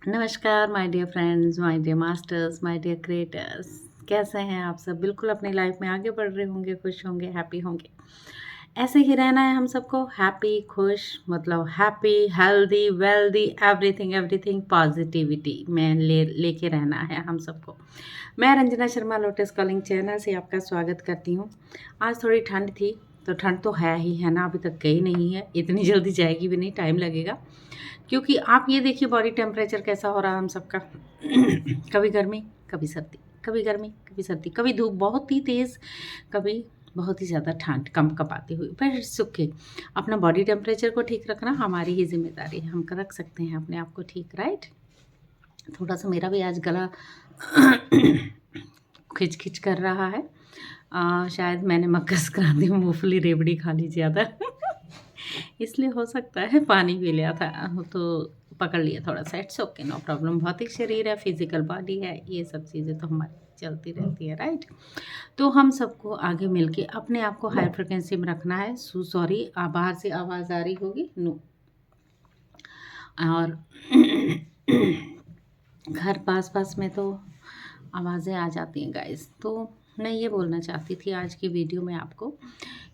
नमस्कार my dear friends, my dear masters, my dear creators. कैसे हैं आप सब? बिल्कुल अपनी लाइफ में आगे बढ़ रहे होंगे, खुश होंगे, हैप्पी होंगे। ऐसे ही रहना है हम सबको, हैप्पी, खुश, मतलब happy, healthy, wealthy, everything everything positivity में लेके रहना है हम सबको। मैं Ranjana Sharma lotus calling channel से आपका स्वागत करती हूँ। आज थोड़ी ठंड थी, तो ठंड तो है ही है ना, अभी तक गई नहीं है, इतनी जल्दी जाएगी भी नहीं, टाइम लगेगा। क्योंकि आप ये देखिए बॉडी टेम्परेचर कैसा हो रहा है हम सबका। कभी गर्मी, कभी सर्दी, कभी गर्मी, कभी सर्दी, कभी धूप बहुत ही तेज़, कभी बहुत ही ज़्यादा ठंड कँपकँपाती हुई। पर सुखे अपना बॉडी टेम्परेचर को ठीक रखना हमारी ही ज़िम्मेदारी है। हम रख सकते हैं अपने आप को ठीक, राइट? थोड़ा-सा मेरा भी आज गला खिच-खिच कर रहा है। शायद मैंने मकर संक्रांति में मूँगफली रेवड़ी खा ली ज़्यादा। इसलिए हो सकता है, पानी पी लिया था तो पकड़ लिया थोड़ा-सा। It's okay, no problem. भौतिक शरीर है, फिज़िकल बॉडी है, ये सब चीज़ें तो हमारी चलती रहती है, राइट? तो हम सबको आगे मिलके अपने आप को हाई फ्रिक्वेंसी में रखना है। सॉरी, बाहर से आवाज़ आ रही होगी, नो। और घर पास-पास में तो आवाज़ें आ जाती हैं गाइस। तो मैं ये बोलना चाहती थी आज की वीडियो में आपको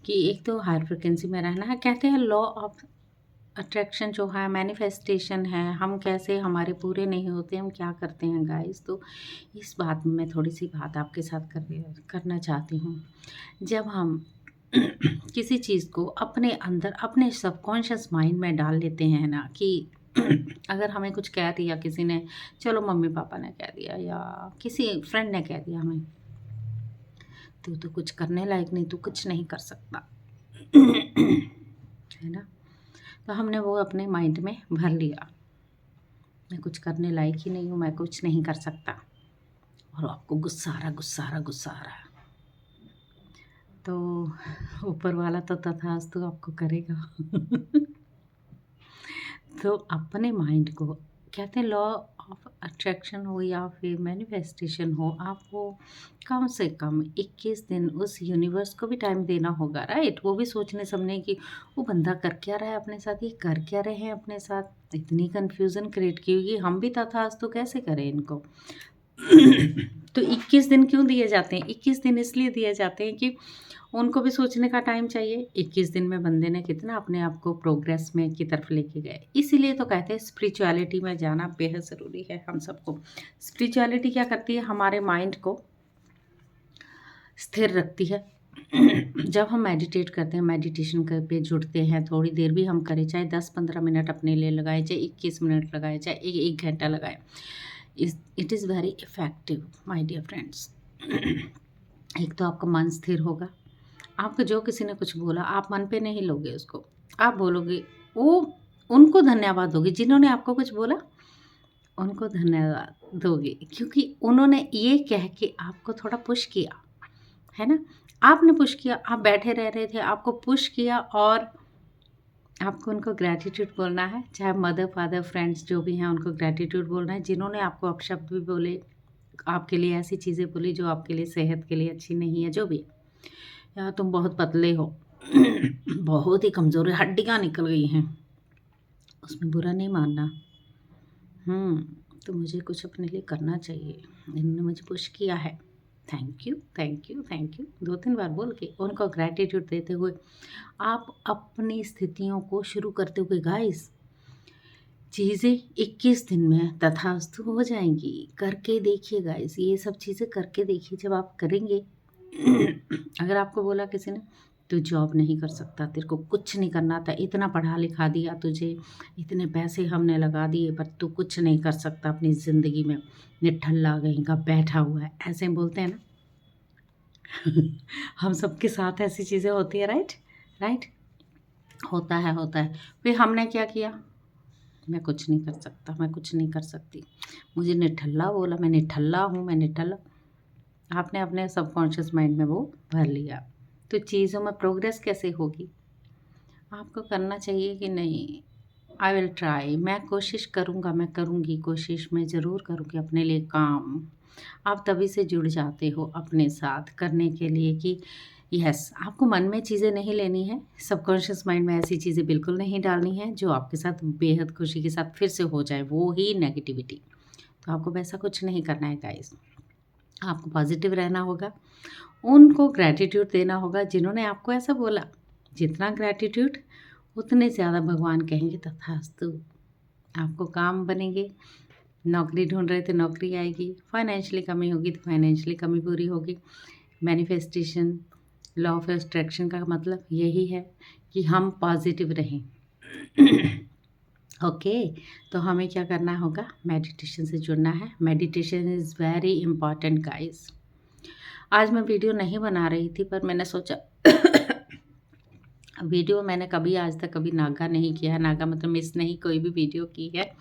कि एक तो हाई फ्रिक्वेंसी में रहना है। कहते हैं लॉ ऑफ अट्रैक्शन जो है, मैनिफेस्टेशन है, हम कैसे हमारे पूरे नहीं होते, हम क्या करते हैं गाइस। तो इस बात में मैं थोड़ी-सी बात आपके साथ करना चाहती हूँ। जब हम किसी चीज़ को अपने अंदर, अपने सबकॉन्शियस माइंड में डाल लेते हैं ना कि अगर हमें कुछ कह दिया किसी ने, चलो मम्मी-पापा ने कह दिया या किसी फ्रेंड ने कह दिया हमें, "तू तो कुछ करने लायक नहीं, तू कुछ नहीं कर सकता।" है ना? तो हमने वो अपने माइंड में भर लिया, मैं कुछ करने लायक ही नहीं हूँ, मैं कुछ नहीं कर सकता। और आपको गुस्सा आ रहा, गुस्सा आ रहा, गुस्सा आ रहा। तो ऊपर वाला तो तथास्तु आपको करेगा। तो अपने माइंड को, कहते हैं लॉ ऑफ अट्रैक्शन हो या फिर मैनिफेस्टेशन हो, आपको कम से कम 21 दिन उस यूनिवर्स को भी टाइम देना होगा, राइट? वो भी सोचने समझने की वो बंदा कर क्या रहा है अपने साथ, ये कर क्या रहे हैं अपने साथ, इतनी कन्फ्यूज़न क्रिएट की हुई, हम भी तथास्तु कैसे करें इनको। तो 21 दिन क्यों दिए जाते हैं? 21 दिन इसलिए दिए जाते हैं कि उनको भी सोचने का टाइम चाहिए। 21 दिन में बंदे ने कितना अपने आप को प्रोग्रेस में की तरफ लेके गए। इसीलिए तो कहते हैं स्पिरिचुअलिटी में जाना बेहद ज़रूरी है हम सबको। स्पिरिचुअलिटी क्या करती है? हमारे माइंड को स्थिर रखती है। जब हम मेडिटेट करते हैं, मेडिटेशन पे जुड़ते हैं, थोड़ी देर भी हम करें, चाहे 10-15 मिनट अपने लिए लगाएँ, चाहे 21 मिनट लगाएँ, चाहे 1 घंटा लगाएँ। It is very effective my dear friends. एक तो आपका मन स्थिर होगा। आपको जो किसी ने कुछ बोला, आप मन पे नहीं लोगे उसको। आप बोलोगे, वो उनको धन्यवाद दोगे जिन्होंने आपको कुछ बोला, उनको धन्यवाद दोगे क्योंकि उन्होंने ये कह के आपको थोड़ा पुश किया, है ना? आपने पुश किया, आप बैठे रह रहे थे, आपको पुश किया और आपको उनको ग्रैटिट्यूड बोलना है। चाहे मदर, फादर, फ्रेंड्स जो भी हैं, उनको ग्रैटिट्यूड बोलना है। जिन्होंने आपको अपशब्द भी बोले, आपके लिए ऐसी चीज़ें बोली जो आपके लिए सेहत के लिए अच्छी नहीं है, जो भी है। या तुम बहुत पतले हो, बहुत ही कमज़ोर है, हड्डियाँ निकल गई हैं, उसमें बुरा नहीं मानना। तो मुझे कुछ अपने लिए करना चाहिए, इन्होंने मुझे पुश किया है, thank you, thank you, thank you 2-3 बार बोल के उनको ग्रैटिट्यूड देते हुए आप अपनी स्थितियों को शुरू करते हुए गाइस, चीज़ें 21 दिन में तथास्तु हो जाएँगी। करके देखिए गाइस, ये सब चीज़ें करके देखिए, जब आप करेंगे। अगर आपको बोला किसी ने, "तू जॉब नहीं कर सकता, तेरे को कुछ नहीं करना आता, इतना पढ़ा-लिखा दिया तुझे, इतने पैसे हमने लगा दिए पर तू कुछ नहीं कर सकता अपनी ज़िंदगी में, निठल्ला कहीं का बैठा हुआ है।" ऐसे बोलते हैं ना? हम सबके साथ ऐसी चीज़ें होती है, राइट? राइट? होता है, होता है। फिर हमने क्या किया? मैं कुछ नहीं कर सकता, मैं कुछ नहीं कर सकती। मुझे निठल्ला बोला, मैं निठल्ला हूँ, मैं निठल्ला। आपने अपने सबकॉन्शियस माइंड में वो भर लिया। तो चीज़ों में प्रोग्रेस कैसे होगी? आपको करना चाहिए कि नहीं, आई विल ट्राई, मैं कोशिश करूँगा, मैं करूँगी कोशिश, मैं ज़रूर करूँगी अपने लिए काम। आप तभी से जुड़ जाते हो अपने साथ करने के लिए कि यस, आपको मन में चीज़ें नहीं लेनी है, सबकॉन्शियस माइंड में ऐसी चीज़ें बिल्कुल नहीं डालनी है जो आपके साथ बेहद खुशी के साथ फिर से हो जाए, वो ही नेगेटिविटी। तो आपको वैसा कुछ नहीं करना है गाइस। आपको पॉजिटिव रहना होगा, उनको ग्रैटिट्यूड देना होगा जिन्होंने आपको ऐसा बोला। जितना ग्रैटिट्यूड उतने ज़्यादा भगवान कहेंगे तथास्तु। आपको काम बनेंगे, नौकरी ढूंढ रहे थे नौकरी आएगी, फाइनेंशियली कमी होगी तो फाइनेंशियली कमी पूरी होगी। मैनिफेस्टेशन, लॉ ऑफ अट्रैक्शन का मतलब यही है कि हम पॉजिटिव रहें। ओके तो हमें क्या करना होगा, मेडिटेशन से जुड़ना है। Meditation is very important guys. आज मैं वीडियो नहीं बना रही थी पर मैंने सोचा वीडियो मैंने कभी आज तक कभी नागा नहीं किया है, नागा मतलब मिस नहीं कोई भी वीडियो की है।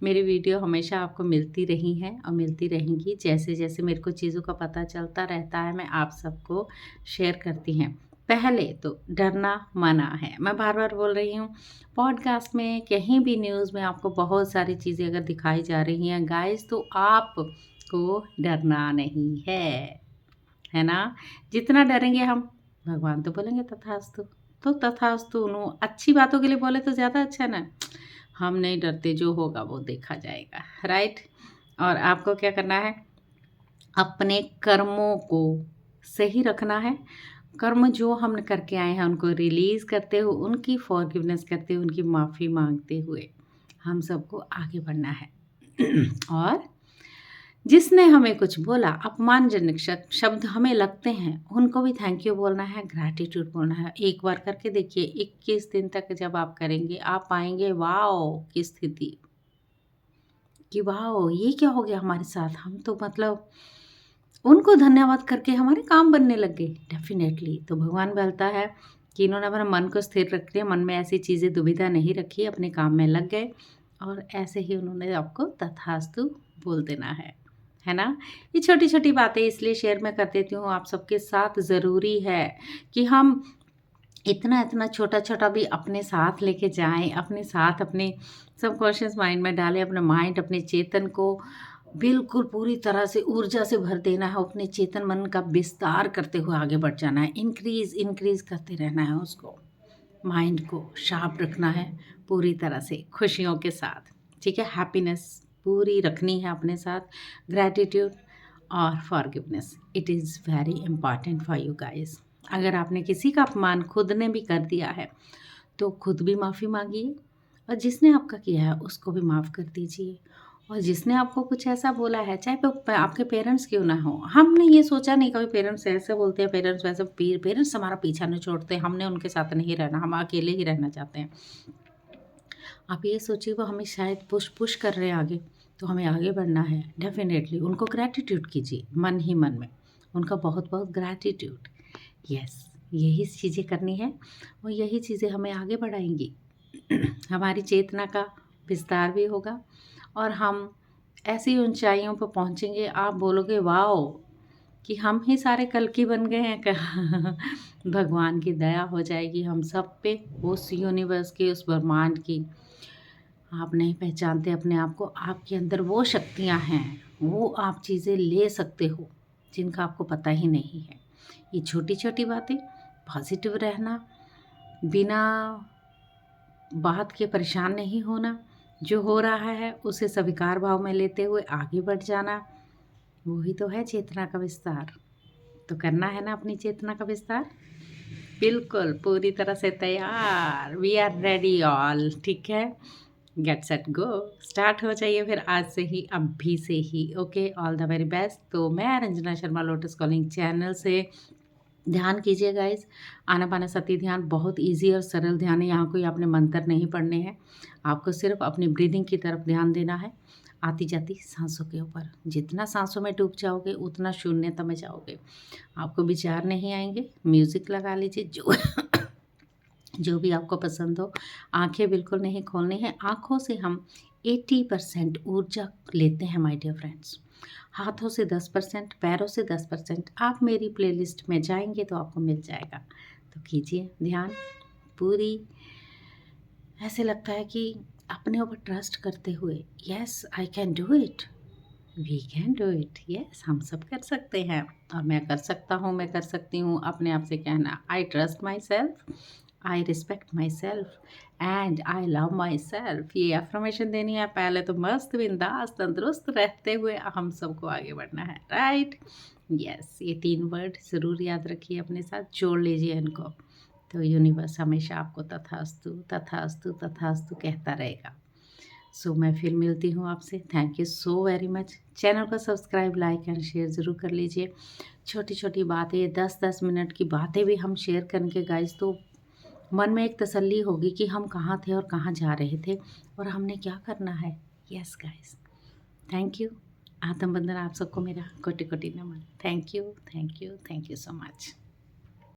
मेरी वीडियो हमेशा आपको मिलती रही हैं और मिलती रहेंगी। जैसे जैसे मेरे को चीज़ों का पता चलता रहता है मैं आप सबको शेयर करती हैं। पहले तो डरना मना है, मैं बार बार बोल रही हूँ। पॉडकास्ट में कहीं भी न्यूज़ में आपको बहुत सारी चीज़ें अगर दिखाई जा रही हैं गाइस तो आपको डरना नहीं है ना। जितना डरेंगे हम, भगवान तो बोलेंगे तथास्तु। तो तथास्तु अच्छी बातों के लिए बोले तो ज़्यादा अच्छा ना। हम नहीं डरते, जो होगा वो देखा जाएगा, राइट। और आपको क्या करना है, अपने कर्मों को सही रखना है। कर्म जो हम करके आए हैं उनको रिलीज़ करते हुए, उनकी फॉरगिवनेस करते हुए, उनकी माफ़ी मांगते हुए हम सबको आगे बढ़ना है। और जिसने हमें कुछ बोला, अपमानजनक शब्द हमें लगते हैं, उनको भी थैंक यू बोलना है, ग्रैटिट्यूड बोलना है। एक बार करके देखिए, 21 दिन तक जब आप करेंगे आप पाएंगे वाओ की स्थिति कि वाओ ये क्या हो गया हमारे साथ। हम तो मतलब उनको धन्यवाद करके हमारे काम बनने लग गए डेफिनेटली। तो भगवान बोलता है कि इन्होंने अपना मन को स्थिर रख लिया, मन में ऐसी चीज़ें दुविधा नहीं रखी, अपने काम में लग गए और ऐसे ही उन्होंने आपको तथास्तु बोल देना है ना। ये छोटी छोटी बातें इसलिए शेयर मैं कर देती हूँ आप सबके साथ। ज़रूरी है कि हम इतना इतना छोटा छोटा भी अपने साथ लेके जाएं, अपने साथ अपने सबकॉन्शियस माइंड में डालें, अपना माइंड अपने चेतन को बिल्कुल पूरी तरह से ऊर्जा से भर देना है। अपने चेतन मन का विस्तार करते हुए आगे बढ़ जाना है, इंक्रीज करते रहना है। उसको माइंड को शार्प रखना है पूरी तरह से खुशियों के साथ, ठीक है। हैप्पीनेस पूरी रखनी है अपने साथ, ग्रैटिट्यूड और forgiveness. It is very important for you guys. अगर आपने किसी का अपमान खुद ने भी कर दिया है तो खुद भी माफ़ी मांगिए, और जिसने आपका किया है उसको भी माफ़ कर दीजिए। और जिसने आपको कुछ ऐसा बोला है, चाहे आपके पेरेंट्स क्यों ना हो, हमने ये सोचा नहीं कभी पेरेंट्स ऐसे बोलते हैं, पेरेंट्स वैसे, पेरेंट्स हमारा पीछा नहीं छोड़ते, हमने उनके साथ नहीं रहना, हम अकेले ही रहना चाहते हैं। आप ये सोचिए वो हमें शायद पुश कर रहे हैं आगे, तो हमें आगे बढ़ना है डेफिनेटली। उनको ग्रैटिट्यूड कीजिए मन ही मन में, उनका बहुत बहुत ग्रैटिट्यूड। यस, यही चीज़ें करनी है और यही चीज़ें हमें आगे बढ़ाएंगी। हमारी चेतना का विस्तार भी होगा और हम ऐसी ऊंचाइयों पर पहुंचेंगे, आप बोलोगे वाओ कि हम ही सारे कल की बन गए हैं क्या। भगवान की दया हो जाएगी हम सब पे, उस यूनिवर्स की, उस ब्रह्मांड की। आप नहीं पहचानते अपने आप को, आपके अंदर वो शक्तियाँ हैं, वो आप चीज़ें ले सकते हो जिनका आपको पता ही नहीं है। ये छोटी छोटी बातें, पॉजिटिव रहना, बिना बात के परेशान नहीं होना, जो हो रहा है उसे स्वीकार भाव में लेते हुए आगे बढ़ जाना, वही तो है चेतना का विस्तार। तो करना है ना अपनी चेतना का विस्तार, बिल्कुल पूरी तरह से तैयार, वी आर रेडी ऑल, ठीक है। गेट सेट गो, स्टार्ट हो जाइए फिर आज से ही, अभी से ही। Okay, all the very best. तो मैं Ranjana Sharma lotus calling channel से, ध्यान कीजिए गाइस। आनापानसती ध्यान बहुत इजी और सरल ध्यान है। यहाँ कोई आपने मंत्र नहीं पढ़ने हैं, आपको सिर्फ अपनी ब्रीदिंग की तरफ ध्यान देना है, आती जाती सांसों के ऊपर। जितना सांसों में डूब जाओगे उतना शून्यता में जाओगे, आपको विचार नहीं आएंगे। म्यूज़िक लगा लीजिए जो जो भी आपको पसंद हो। आंखें बिल्कुल नहीं खोलनी है, आंखों से हम 80% ऊर्जा लेते हैं माय डियर फ्रेंड्स। हाथों से 10%, पैरों से 10%। आप मेरी प्लेलिस्ट में जाएंगे तो आपको मिल जाएगा। तो कीजिए ध्यान पूरी, ऐसे लगता है कि अपने ऊपर ट्रस्ट करते हुए, yes I can do it, we can do it. Yes, हम सब कर सकते हैं। और मैं कर सकता हूँ, मैं कर सकती हूँ, अपने आप से कहना I trust my self, I respect my self and I love my self. ये अफर्मेशन देनी है। पहले तो मस्त बिंदास तंदुरुस्त रहते हुए हम सबको आगे बढ़ना है, राइट। यस, ये 3 वर्ड ज़रूर याद रखिए, अपने साथ जोड़ लीजिए इनको। तो यूनिवर्स हमेशा आपको तथास्तु तथास्तु तथास्तु कहता रहेगा। सो मैं फिर मिलती हूँ आपसे। Thank you so very much. Channel को सब्सक्राइब, लाइक एंड शेयर ज़रूर कर लीजिए। छोटी छोटी बातें, 10-10 मिनट की बातें भी हम शेयर करेंगे गाइस, तो मन में एक तसल्ली होगी कि हम कहाँ थे और कहाँ जा रहे थे और हमने क्या करना है। Yes guys, thank you. आत्म बंदन आप सबको मेरा कोटि कोटि नमन। Thank you, thank you, thank you so much.